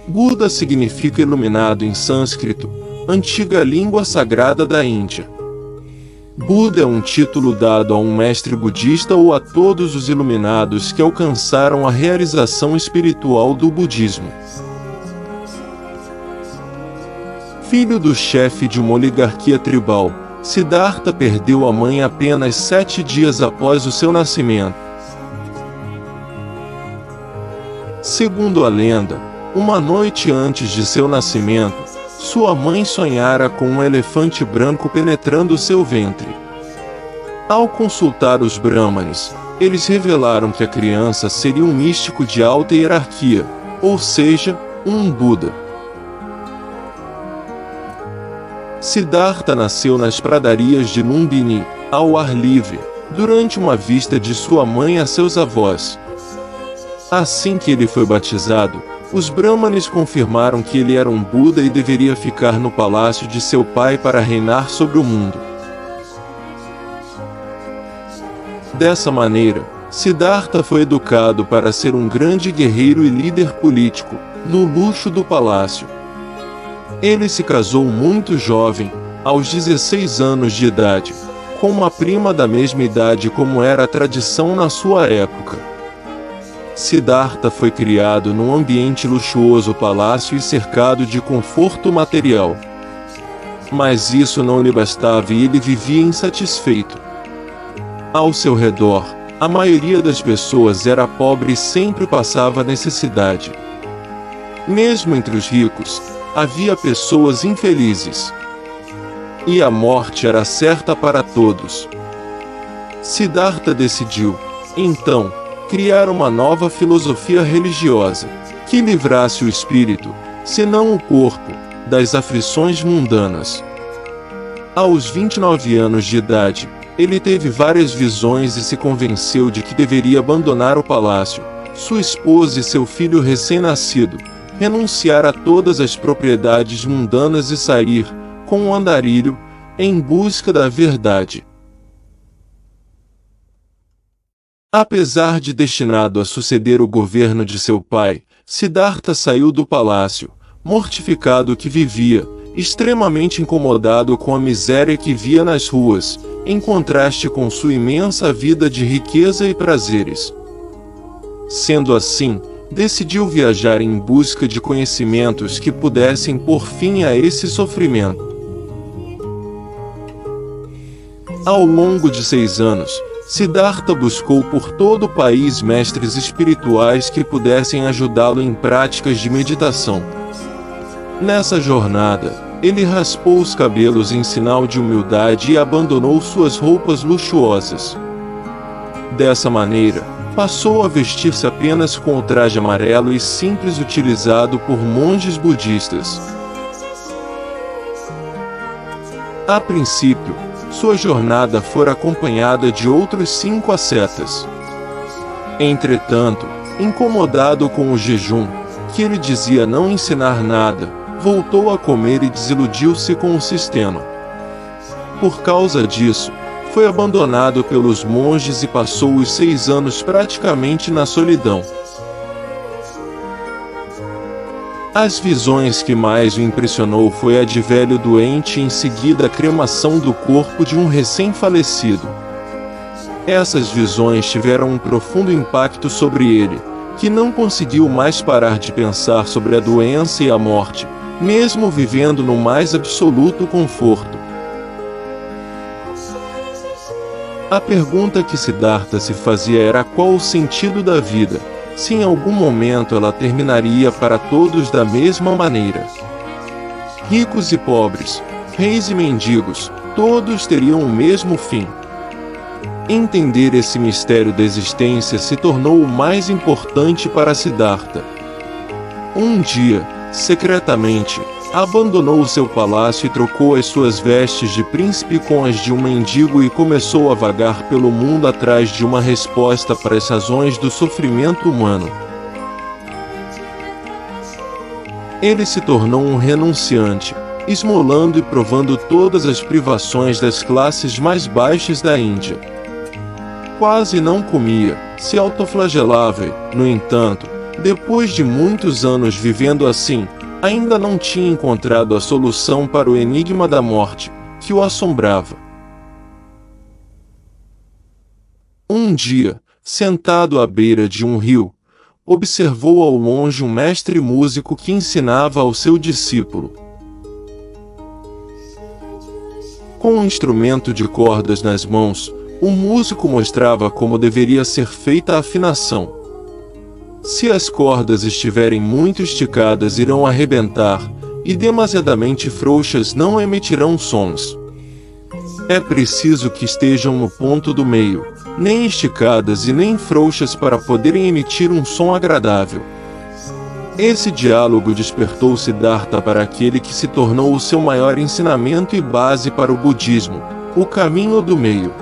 Buda significa iluminado em sânscrito, antiga língua sagrada da Índia. Buda é um título dado a um mestre budista ou a todos os iluminados que alcançaram a realização espiritual do budismo. Filho do chefe de uma oligarquia tribal, Siddhartha perdeu a mãe apenas 7 dias após o seu nascimento. Segundo a lenda, uma noite antes de seu nascimento, sua mãe sonhara com um elefante branco penetrando seu ventre. Ao consultar os brahmanes, eles revelaram que a criança seria um místico de alta hierarquia, ou seja, um Buda. Siddhartha nasceu nas pradarias de Lumbini, ao ar livre, durante uma visita de sua mãe a seus avós. Assim que ele foi batizado, os brahmanes confirmaram que ele era um Buda e deveria ficar no palácio de seu pai para reinar sobre o mundo. Dessa maneira, Siddhartha foi educado para ser um grande guerreiro e líder político, no luxo do palácio. Ele se casou muito jovem, aos 16 anos de idade, com uma prima da mesma idade como era a tradição na sua época. Siddhartha foi criado num ambiente luxuoso palácio e cercado de conforto material. Mas isso não lhe bastava e ele vivia insatisfeito. Ao seu redor, a maioria das pessoas era pobre e sempre passava necessidade. Mesmo entre os ricos, havia pessoas infelizes. E a morte era certa para todos. Siddhartha decidiu, então, criar uma nova filosofia religiosa, que livrasse o espírito, se não o corpo, das aflições mundanas. Aos 29 anos de idade, ele teve várias visões e se convenceu de que deveria abandonar o palácio, sua esposa e seu filho recém-nascido, renunciar a todas as propriedades mundanas e sair, com um andarilho, em busca da verdade. Apesar de destinado a suceder o governo de seu pai, Siddhartha saiu do palácio, mortificado que vivia, extremamente incomodado com a miséria que via nas ruas, em contraste com sua imensa vida de riqueza e prazeres. Sendo assim, decidiu viajar em busca de conhecimentos que pudessem pôr fim a esse sofrimento. Ao longo de 6 anos, Siddhartha buscou por todo o país mestres espirituais que pudessem ajudá-lo em práticas de meditação. Nessa jornada, ele raspou os cabelos em sinal de humildade e abandonou suas roupas luxuosas. Dessa maneira, passou a vestir-se apenas com o traje amarelo e simples utilizado por monges budistas. A princípio, sua jornada fora acompanhada de outros 5 ascetas. Entretanto, incomodado com o jejum, que ele dizia não ensinar nada, voltou a comer e desiludiu-se com o sistema. Por causa disso, foi abandonado pelos monges e passou os 6 anos praticamente na solidão. As visões que mais o impressionou foi a de velho doente e em seguida a cremação do corpo de um recém-falecido. Essas visões tiveram um profundo impacto sobre ele, que não conseguiu mais parar de pensar sobre a doença e a morte, mesmo vivendo no mais absoluto conforto. A pergunta que Siddhartha se fazia era qual o sentido da vida, se em algum momento ela terminaria para todos da mesma maneira. Ricos e pobres, reis e mendigos, todos teriam o mesmo fim. Entender esse mistério da existência se tornou o mais importante para Siddhartha. Um dia, secretamente, abandonou seu palácio e trocou as suas vestes de príncipe com as de um mendigo e começou a vagar pelo mundo atrás de uma resposta para as razões do sofrimento humano. Ele se tornou um renunciante, esmolando e provando todas as privações das classes mais baixas da Índia. Quase não comia, se autoflagelava e, no entanto, depois de muitos anos vivendo assim, ainda não tinha encontrado a solução para o enigma da morte, que o assombrava. Um dia, sentado à beira de um rio, observou ao longe um mestre músico que ensinava ao seu discípulo. Com um instrumento de cordas nas mãos, o músico mostrava como deveria ser feita a afinação. Se as cordas estiverem muito esticadas, irão arrebentar, e demasiadamente frouxas não emitirão sons. É preciso que estejam no ponto do meio, nem esticadas e nem frouxas para poderem emitir um som agradável. Esse diálogo despertou Siddhartha para aquele que se tornou o seu maior ensinamento e base para o budismo, o caminho do meio.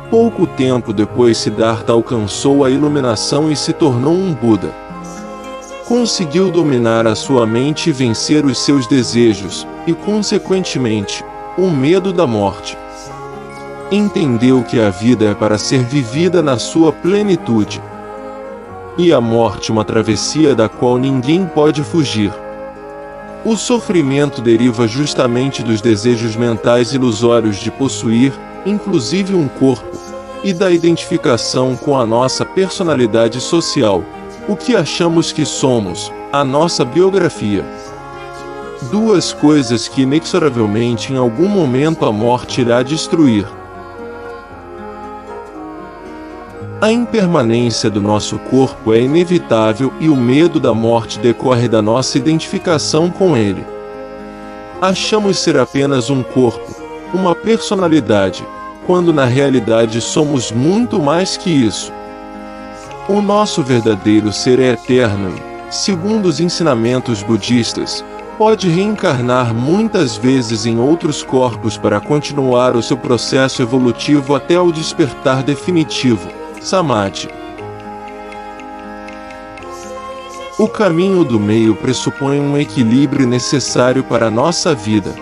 Pouco tempo depois, Siddhartha alcançou a iluminação e se tornou um Buda. Conseguiu dominar a sua mente e vencer os seus desejos, e consequentemente, o medo da morte. Entendeu que a vida é para ser vivida na sua plenitude. E a morte uma travessia da qual ninguém pode fugir. O sofrimento deriva justamente dos desejos mentais ilusórios de possuir, inclusive um corpo, e da identificação com a nossa personalidade social, o que achamos que somos, a nossa biografia. Duas coisas que inexoravelmente em algum momento a morte irá destruir. A impermanência do nosso corpo é inevitável e o medo da morte decorre da nossa identificação com ele. Achamos ser apenas um corpo, uma personalidade, quando na realidade somos muito mais que isso. O nosso verdadeiro ser é eterno e, segundo os ensinamentos budistas, pode reencarnar muitas vezes em outros corpos para continuar o seu processo evolutivo até o despertar definitivo, Samadhi. O caminho do meio pressupõe um equilíbrio necessário para a nossa vida.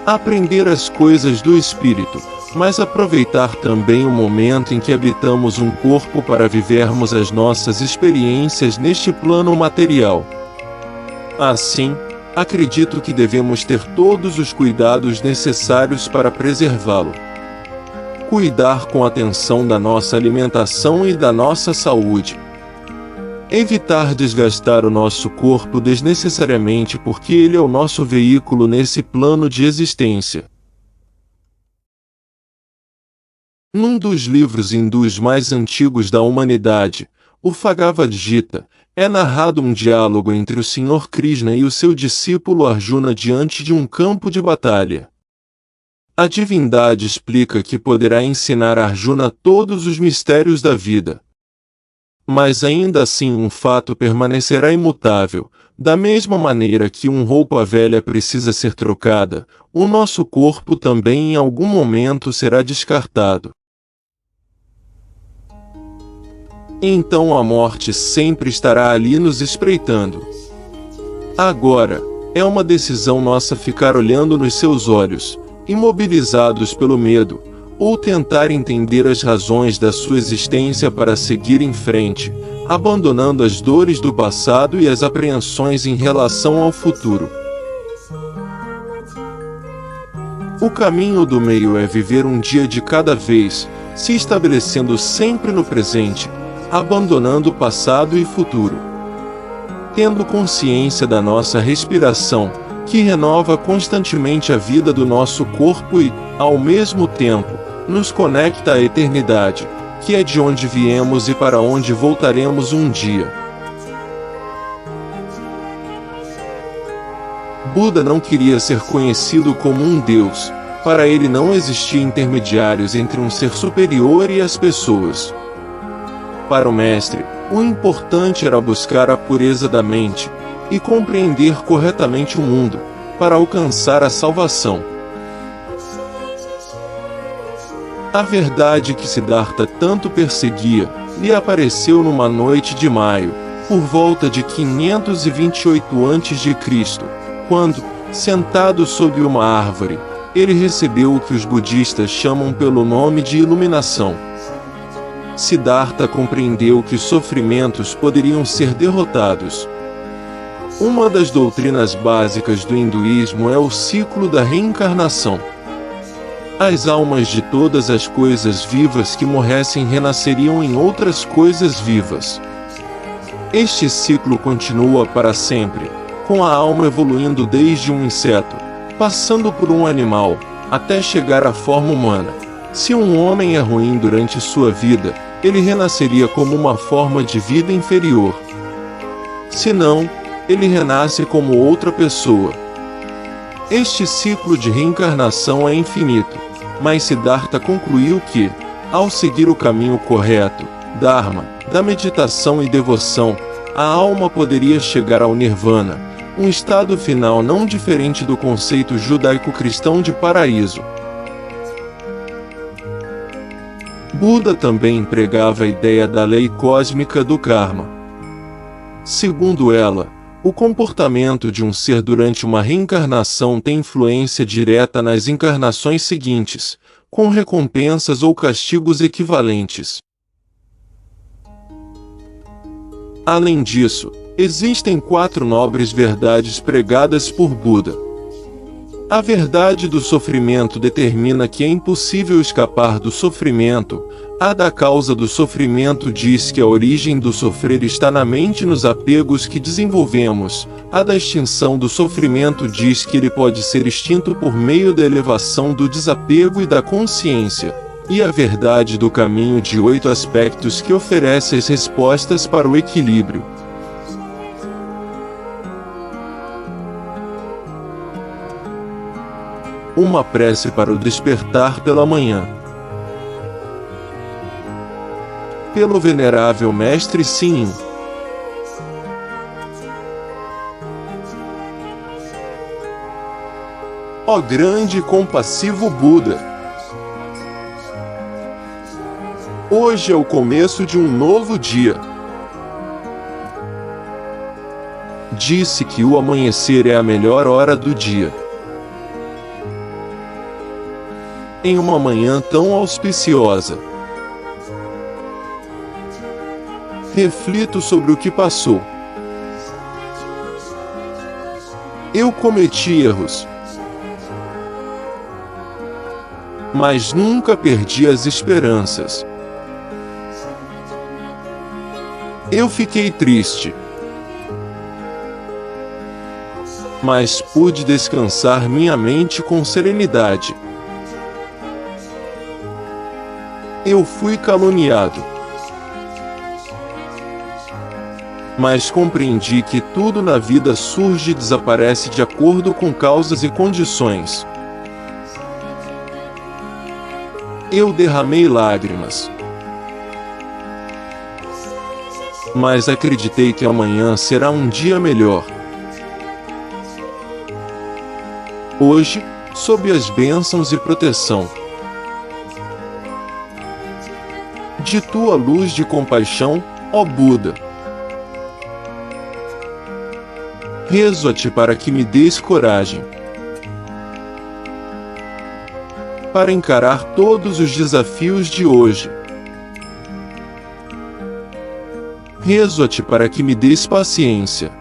Aprender as coisas do espírito, mas aproveitar também o momento em que habitamos um corpo para vivermos as nossas experiências neste plano material. Assim, acredito que devemos ter todos os cuidados necessários para preservá-lo. Cuidar com atenção da nossa alimentação e da nossa saúde. Evitar desgastar o nosso corpo desnecessariamente porque ele é o nosso veículo nesse plano de existência. Num dos livros hindus mais antigos da humanidade, o Bhagavad Gita, é narrado um diálogo entre o Senhor Krishna e o seu discípulo Arjuna diante de um campo de batalha. A divindade explica que poderá ensinar a Arjuna todos os mistérios da vida. Mas ainda assim um fato permanecerá imutável, da mesma maneira que uma roupa velha precisa ser trocada, o nosso corpo também em algum momento será descartado. Então a morte sempre estará ali nos espreitando. Agora, é uma decisão nossa ficar olhando nos seus olhos, imobilizados pelo medo, ou tentar entender as razões da sua existência para seguir em frente, abandonando as dores do passado e as apreensões em relação ao futuro. O caminho do meio é viver um dia de cada vez, se estabelecendo sempre no presente, abandonando o passado e futuro. Tendo consciência da nossa respiração, que renova constantemente a vida do nosso corpo e, ao mesmo tempo, nos conecta à eternidade, que é de onde viemos e para onde voltaremos um dia. Buda não queria ser conhecido como um Deus, para ele não existia intermediários entre um ser superior e as pessoas. Para o mestre, o importante era buscar a pureza da mente, e compreender corretamente o mundo, para alcançar a salvação. A verdade que Siddhartha tanto perseguia, lhe apareceu numa noite de maio, por volta de 528 a.C., quando, sentado sob uma árvore, ele recebeu o que os budistas chamam pelo nome de iluminação. Siddhartha compreendeu que os sofrimentos poderiam ser derrotados. Uma das doutrinas básicas do hinduísmo é o ciclo da reencarnação. As almas de todas as coisas vivas que morressem renasceriam em outras coisas vivas. Este ciclo continua para sempre, com a alma evoluindo desde um inseto, passando por um animal, até chegar à forma humana. Se um homem é ruim durante sua vida, ele renasceria como uma forma de vida inferior. Se não, ele renasce como outra pessoa. Este ciclo de reencarnação é infinito, mas Siddhartha concluiu que, ao seguir o caminho correto, Dharma, da meditação e devoção, a alma poderia chegar ao Nirvana, um estado final não diferente do conceito judaico-cristão de paraíso. Buda também pregava a ideia da lei cósmica do karma. Segundo ela, o comportamento de um ser durante uma reencarnação tem influência direta nas encarnações seguintes, com recompensas ou castigos equivalentes. Além disso, existem 4 nobres verdades pregadas por Buda. A verdade do sofrimento determina que é impossível escapar do sofrimento. A da causa do sofrimento diz que a origem do sofrer está na mente e nos apegos que desenvolvemos. A da extinção do sofrimento diz que ele pode ser extinto por meio da elevação do desapego e da consciência. E a verdade do caminho de 8 aspectos que oferece as respostas para o equilíbrio. Uma prece para o despertar pela manhã. Pelo venerável Mestre Sim. Ó grande e compassivo Buda! Hoje é o começo de um novo dia. Disse que o amanhecer é a melhor hora do dia. Em uma manhã tão auspiciosa, reflito sobre o que passou. Eu cometi erros, mas nunca perdi as esperanças. Eu fiquei triste, mas pude descansar minha mente com serenidade. Eu fui caluniado, mas compreendi que tudo na vida surge e desaparece de acordo com causas e condições. Eu derramei lágrimas, mas acreditei que amanhã será um dia melhor. Hoje, sob as bênçãos e proteção de tua luz de compaixão, ó Buda, rezo a ti para que me dês coragem para encarar todos os desafios de hoje. Rezo a ti para que me dês paciência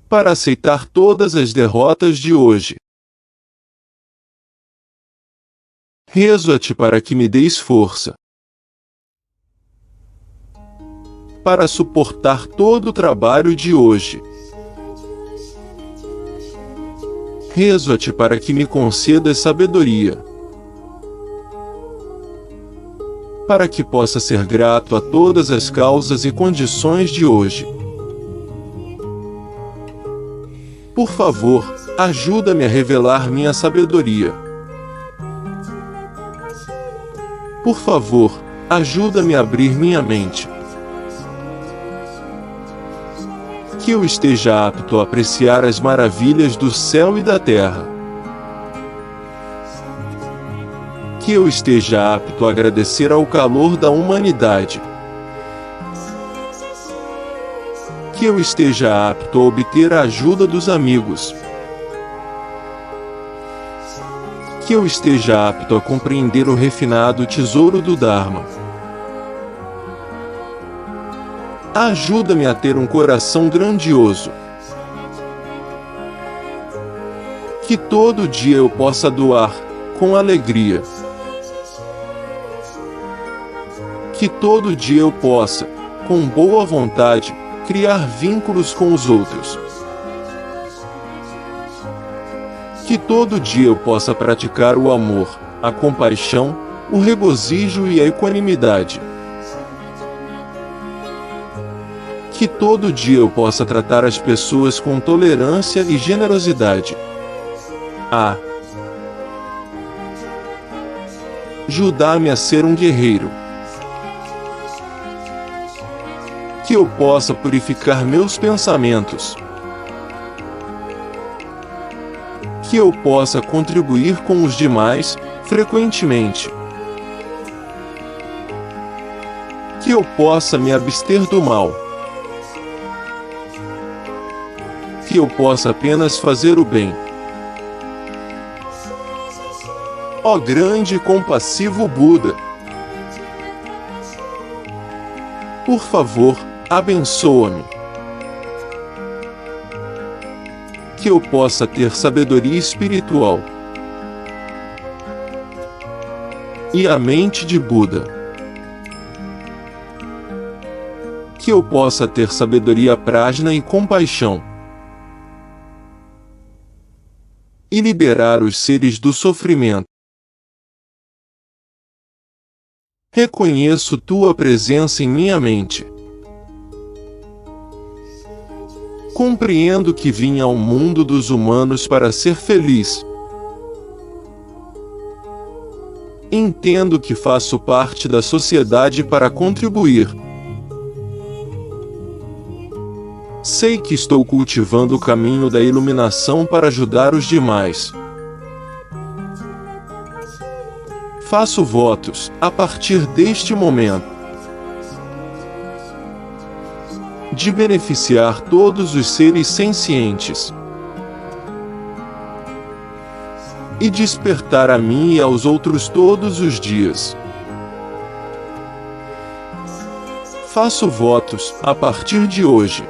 para aceitar todas as derrotas de hoje. Rezo a ti para que me dês força para suportar todo o trabalho de hoje. Rezo a ti para que me concedas sabedoria para que possa ser grato a todas as causas e condições de hoje. Por favor, ajuda-me a revelar minha sabedoria. Por favor, ajuda-me a abrir minha mente. Que eu esteja apto a apreciar as maravilhas do céu e da terra. Que eu esteja apto a agradecer ao calor da humanidade. Que eu esteja apto a obter a ajuda dos amigos. Que eu esteja apto a compreender o refinado tesouro do Dharma. Ajuda-me a ter um coração grandioso. Que todo dia eu possa doar, com alegria. Que todo dia eu possa, com boa vontade, criar vínculos com os outros. Que todo dia eu possa praticar o amor, a compaixão, o regozijo e a equanimidade. Que todo dia eu possa tratar as pessoas com tolerância e generosidade. Ajuda-me a ser um guerreiro. Que eu possa purificar meus pensamentos. Que eu possa contribuir com os demais, frequentemente. Que eu possa me abster do mal. Que eu possa apenas fazer o bem. Ó grande e compassivo Buda, por favor, abençoa-me. Que eu possa ter sabedoria espiritual e a mente de Buda. Que eu possa ter sabedoria prajna e compaixão e liberar os seres do sofrimento. Reconheço tua presença em minha mente. Compreendo que vim ao mundo dos humanos para ser feliz. Entendo que faço parte da sociedade para contribuir. Sei que estou cultivando o caminho da iluminação para ajudar os demais. Faço votos, a partir deste momento, de beneficiar todos os seres sencientes e despertar a mim e aos outros todos os dias. Faço votos, a partir de hoje,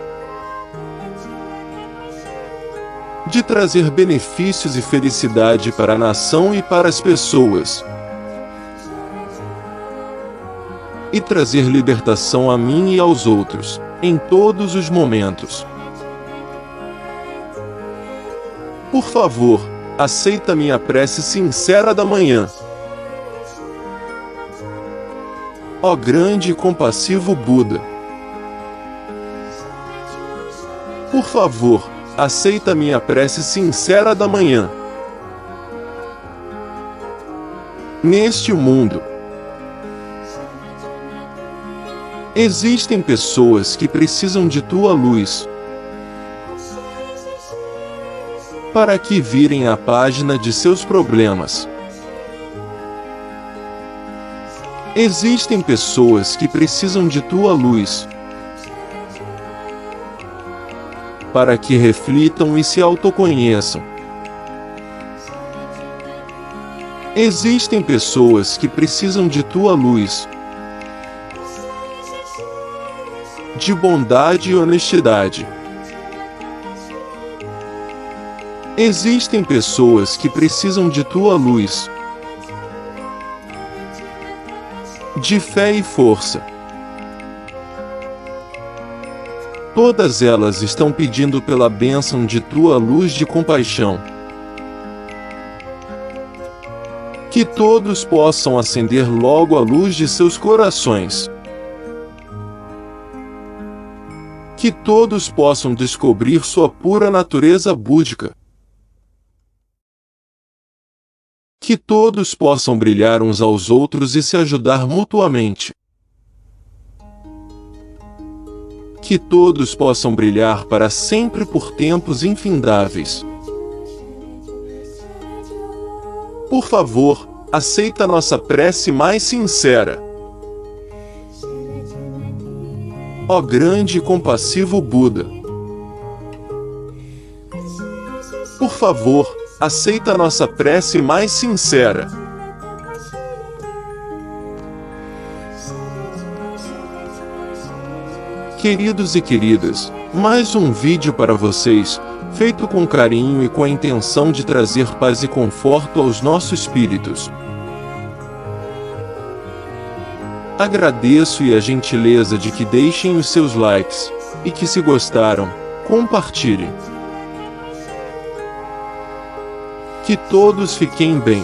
de trazer benefícios e felicidade para a nação e para as pessoas, e trazer libertação a mim e aos outros, em todos os momentos. Por favor, aceita minha prece sincera da manhã. Ó grande e compassivo Buda, por favor, aceita minha prece sincera da manhã. Neste mundo, existem pessoas que precisam de tua luz para que virem a página de seus problemas. Existem pessoas que precisam de tua luz para que reflitam e se autoconheçam. Existem pessoas que precisam de tua luz de bondade e honestidade. Existem pessoas que precisam de tua luz de fé e força. Todas elas estão pedindo pela bênção de tua luz de compaixão. Que todos possam acender logo a luz de seus corações. Que todos possam descobrir sua pura natureza búdica. Que todos possam brilhar uns aos outros e se ajudar mutuamente. Que todos possam brilhar para sempre por tempos infindáveis. Por favor, aceita nossa prece mais sincera. Ó grande e compassivo Buda, por favor, aceita nossa prece mais sincera. Queridos e queridas, mais um vídeo para vocês, feito com carinho e com a intenção de trazer paz e conforto aos nossos espíritos. Agradeço e a gentileza de que deixem os seus likes, e que se gostaram, compartilhem. Que todos fiquem bem.